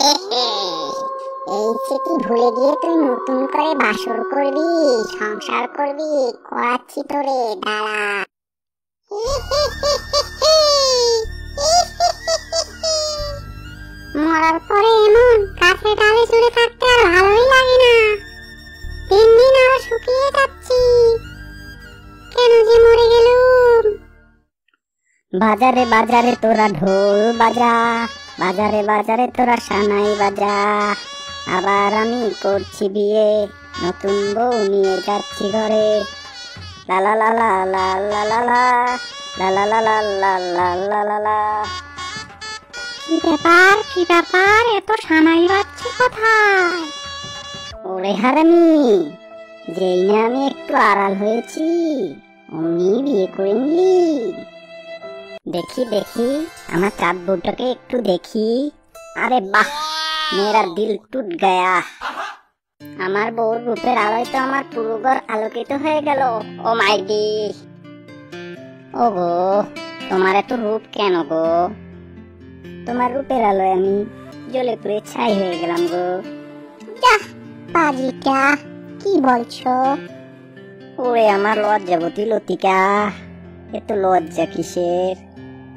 এই চিঠি ভুলে গিয়ে তুই নতুন করে বাসর করবি, সংসার করবি, করাচ্ছি তোরে, দাঁড়া। মরার পরে এমন কাছে ডালে চড়ে থাকতে আর ভালোই লাগে না। দিন দিন আরো শুকিয়ে যাচ্ছি, কেন যে মরে গেলুম। বাজারে বাজারে তোরা ঢোল বাজা, বাজারে বাজারে তোরা সানাই বাজা। আবার আমি করছি বিয়ে, নতুন বউ নিয়ে যাচ্ছি ঘরে। লা লা লা লা লা লা লা লা লা লা লা লা লা লা লা লা লা। কি ব্যাপার, কি ব্যাপার, এত সানাই বাজছে কোথায়? ওরে হারামি, যেই না আমি একটু আড়াল হয়েছি অমনি বিয়ে করে নিলি। দেখি দেখি আমার চাঁদ বউটাকে একটু দেখি। আরে বাহ, মেরা দিল টুট গয়া। আমার বউর রূপের আলোয় তো আমার পুরো ঘর আলোকিত হয়ে গেল। ও মাইডি, ও গো, তোমার এত রূপ কেন গো? তোমার রূপের আলোয় আমি জ্বলে পুড়ে ছাই হয়ে গেলাম গো। যাহ পাজিটা, কি বলছো? ওরে আমার লজ্জাবতী লতিকা, এত লজ্জা কিসের?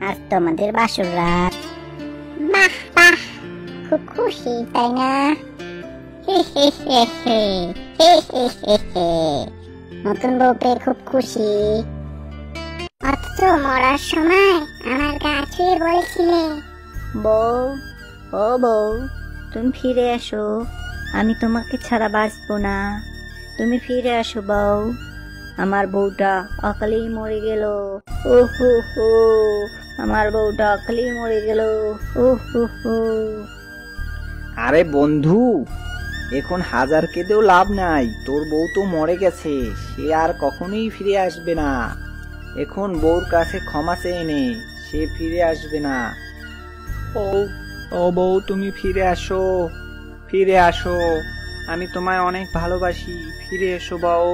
আজ তো আমাদের বাসর রাত। বাহ বাহ, খুব খুশি তাই না? নতুন বউ পেয়ে খুব খুশি। অথচ মরার সময় আমার গা ছুঁয়ে বলেছিলে, বউ, ও বউ, তুমি ফিরে আসো, আমি তোমাকে ছাড়া বাঁচবো না। তুমি ফিরে আসো বউ, আমার বউটা অকালেই মরে গেল। ও হো হো, আমার বউটা অকালেই মরে গেল। ও হো হো। আরে বন্ধু, এখন হাজার কেঁদেও লাভ নাই, তোর বউ তো মরে গেছে, সে আর কখনোই ফিরে আসবে না। এখন বউর কাছে ক্ষমা চেয়ে নে, সে ফিরে আসবে না। ও বউ, তুমি ফিরে আসো, ফিরে আসো, আমি তোমায় অনেক ভালোবাসি, ফিরে এসো বউ।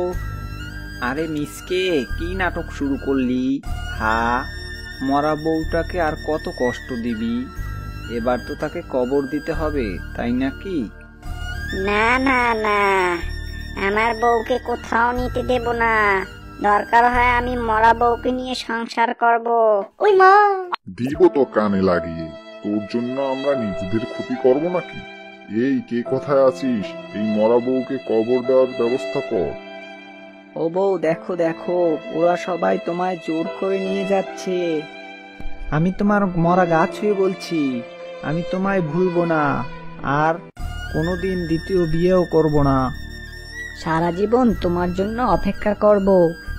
আরে মিসকে, কি নাটক শুরু করলি? মরা বউটাকে আর কত কষ্ট দিবি? এবার তো তাকে কবর দিতে হবে, তাই নাকি? না না না, আমার বউকে কোথাও নিতে দেব না। দরকার হয় আমি মরা বউকে নিয়ে সংসার করব। ওই মা, দিব তো কানে লাগিয়ে, তোর জন্য আমরা নিজেদের ক্ষতি করব নাকি? এই কে কোথায় আছিস? এই মরা বউকে কবর দেওয়ার ব্যবস্থা কর। ও বউ, দেখো দেখো, ওরা সবাই তোমায় জোর করে নিয়ে যাচ্ছে। আমি তোমার মরা গা ছুঁয়ে বলছি, আমি তোমায় ভুলবো না, আর কোনোদিন দ্বিতীয় বিয়েও করব না। সারা জীবন তোমার জন্য অপেক্ষা করব।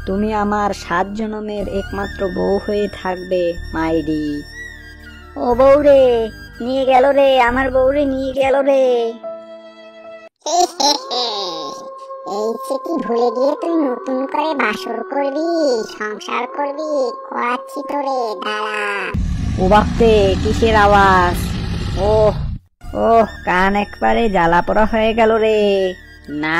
তুমি আমার 7 জনমের একমাত্র বউ হয়ে থাকবে মাইরি। ও বউ রে, নিয়ে গেল রে, আমার বউ রে নিয়ে গেল রে। এই চিঠি ভুলে গিয়ে তুই নতুন করে বাসর করবি, সংসার করবি, করাচ্ছি তোরে, দাঁড়া। ও বাপরে, কিসের আওয়াজ? ওহ ওহ, কান একবারে জ্বালা পোড়া হয়ে গেল রে। না,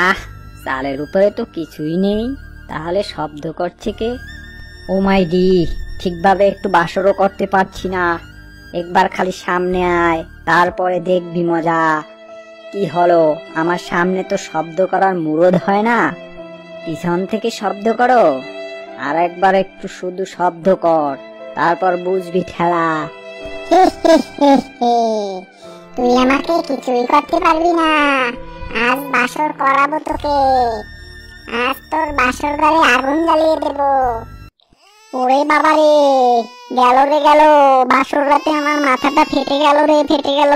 চালের উপরে তো কিছুই নেই, তাহলে শব্দ করছে কে? ও মাইডি, ঠিকভাবে একটু বাসরও করতে পারছি না। একবার খালি সামনে আয়, তারপরে দেখবি মজা। কি হলো, আমার সামনে তো শব্দ করার মুরদ হয় না, পিছন থেকে শব্দ করো। আর একবার একটু শুধু শব্দ কর, তারপর বুঝবি ঠেলা। তুই আমাকে কিছুই করতে পারবি না, আজ বাসর করাবো তোকে। আজ তোর বাসর ঘরে আগুন জ্বালিয়ে দেব। ওরে বাবা রে, গেল রে গেল, বাসর রাতে আমার মাথাটা ফেটে গেল রে, ফেটে গেল।